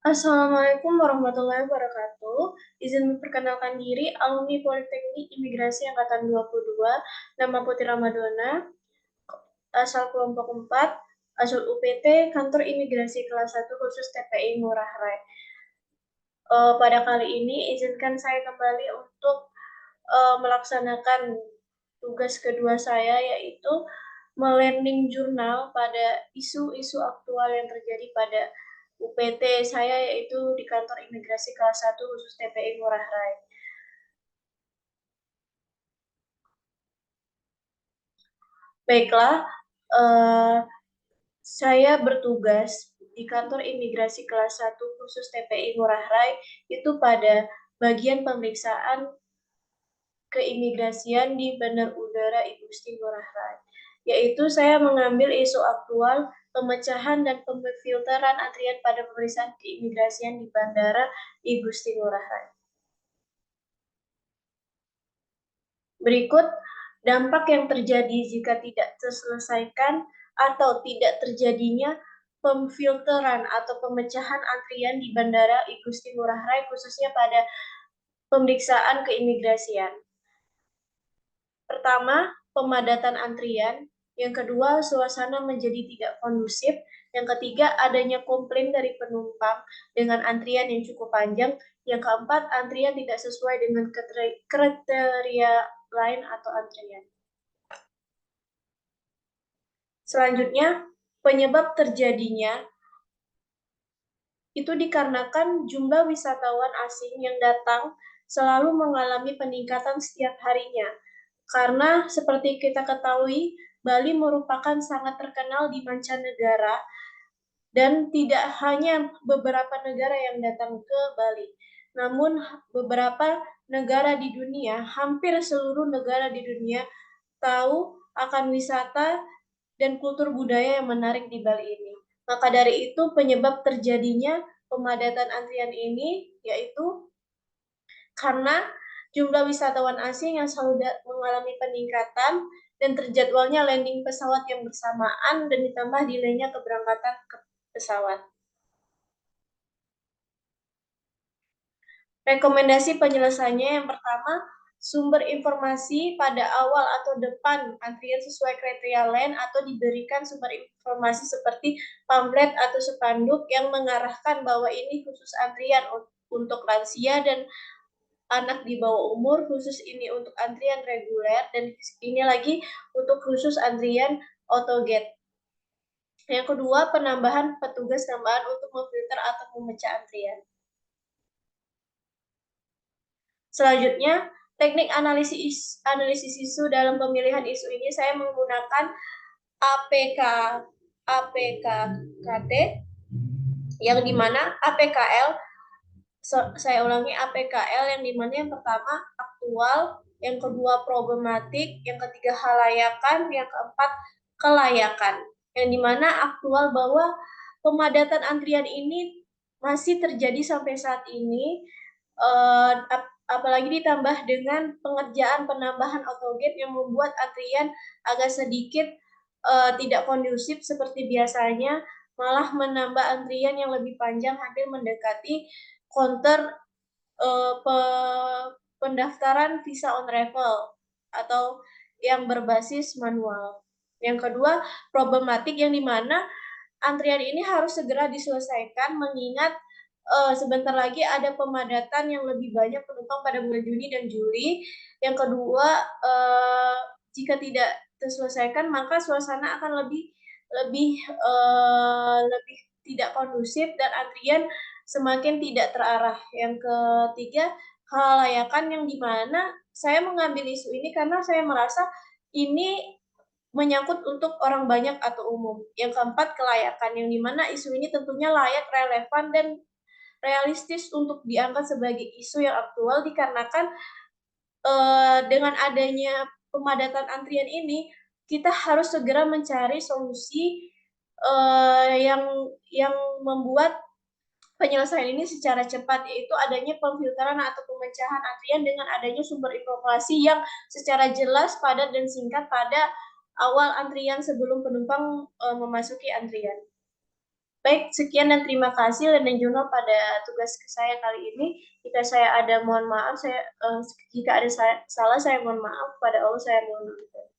Assalamualaikum warahmatullahi wabarakatuh. Izin memperkenalkan diri, alumni Politeknik Imigrasi Angkatan 22, nama Putri Ramadana, asal kelompok 4, asal UPT, Kantor Imigrasi kelas 1 khusus TPI Ngurah Rai. Pada kali ini, izinkan saya kembali untuk melaksanakan tugas kedua saya, yaitu melanding jurnal pada isu-isu aktual yang terjadi pada UPT saya, yaitu di kantor imigrasi kelas 1 khusus TPI Ngurah Rai. Baiklah, eh, saya bertugas di kantor imigrasi kelas 1 khusus TPI Ngurah Rai itu pada bagian pemeriksaan keimigrasian di Bandar Udara Igusti Ngurah Rai. Yaitu saya mengambil isu aktual pemecahan dan pemfilteran antrian pada pemeriksaan keimigrasian di Bandara Igusti Ngurah Rai. Berikut dampak yang terjadi jika tidak terselesaikan atau tidak terjadinya pemfilteran atau pemecahan antrian di Bandara Igusti Ngurah Rai khususnya pada pemeriksaan keimigrasian. Pertama, pemadatan antrian. Yang kedua, suasana menjadi tidak kondusif. Yang ketiga, adanya komplain dari penumpang dengan antrian yang cukup panjang. Yang keempat, antrian tidak sesuai dengan kriteria lain atau antrian. Selanjutnya, penyebab terjadinya itu dikarenakan jumlah wisatawan asing yang datang selalu mengalami peningkatan setiap harinya. Karena seperti kita ketahui, Bali merupakan sangat terkenal di mancanegara dan tidak hanya beberapa negara yang datang ke Bali, namun beberapa negara di dunia, hampir seluruh negara di dunia tahu akan wisata dan kultur budaya yang menarik di Bali ini. Maka dari itu penyebab terjadinya pemadatan antrian ini yaitu karena jumlah wisatawan asing yang selalu mengalami peningkatan dan terjadwalnya landing pesawat yang bersamaan dan ditambah delaynya keberangkatan ke pesawat. Rekomendasi penyelesaiannya yang pertama, sumber informasi pada awal atau depan antrian sesuai kriteria lain atau diberikan sumber informasi seperti pamflet atau spanduk yang mengarahkan bahwa ini khusus antrian untuk lansia dan anak di bawah umur, khusus ini untuk antrian reguler, dan ini lagi untuk khusus antrian autogate. Yang kedua, penambahan petugas tambahan untuk memfilter atau memecah antrian. Selanjutnya, teknik analisis isu dalam pemilihan isu ini saya menggunakan APK APKKT yang dimana APKL saya ulangi APKL yang dimana yang pertama aktual, yang kedua problematik, yang ketiga halayakan, yang keempat kelayakan. Yang dimana aktual bahwa pemadatan antrian ini masih terjadi sampai saat ini, apalagi ditambah dengan pengerjaan penambahan autogate yang membuat antrian agak sedikit tidak kondusif seperti biasanya, malah menambah antrian yang lebih panjang hampir mendekati counter pendaftaran visa on arrival atau yang berbasis manual. Yang kedua, problematik yang dimana antrian ini harus segera diselesaikan mengingat sebentar lagi ada pemadatan yang lebih banyak penumpang pada bulan Juni dan Juli. Yang kedua, jika tidak terselesaikan maka suasana akan lebih tidak kondusif dan antrian semakin tidak terarah. Yang ketiga, kelayakan yang dimana saya mengambil isu ini karena saya merasa ini menyangkut untuk orang banyak atau umum. Yang keempat, kelayakan yang dimana isu ini tentunya layak, relevan, dan realistis untuk diangkat sebagai isu yang aktual dikarenakan dengan adanya pemadatan antrian ini kita harus segera mencari solusi yang membuat penyelesaian ini secara cepat, yaitu adanya pemfilteran atau pemecahan antrian dengan adanya sumber informasi yang secara jelas, padat, dan singkat pada awal antrian sebelum penumpang memasuki antrian. Baik, sekian dan terima kasih dan juga pada tugas saya kali ini. Jika saya ada mohon maaf, jika ada salah saya mohon maaf, pada Allah saya mohon maaf.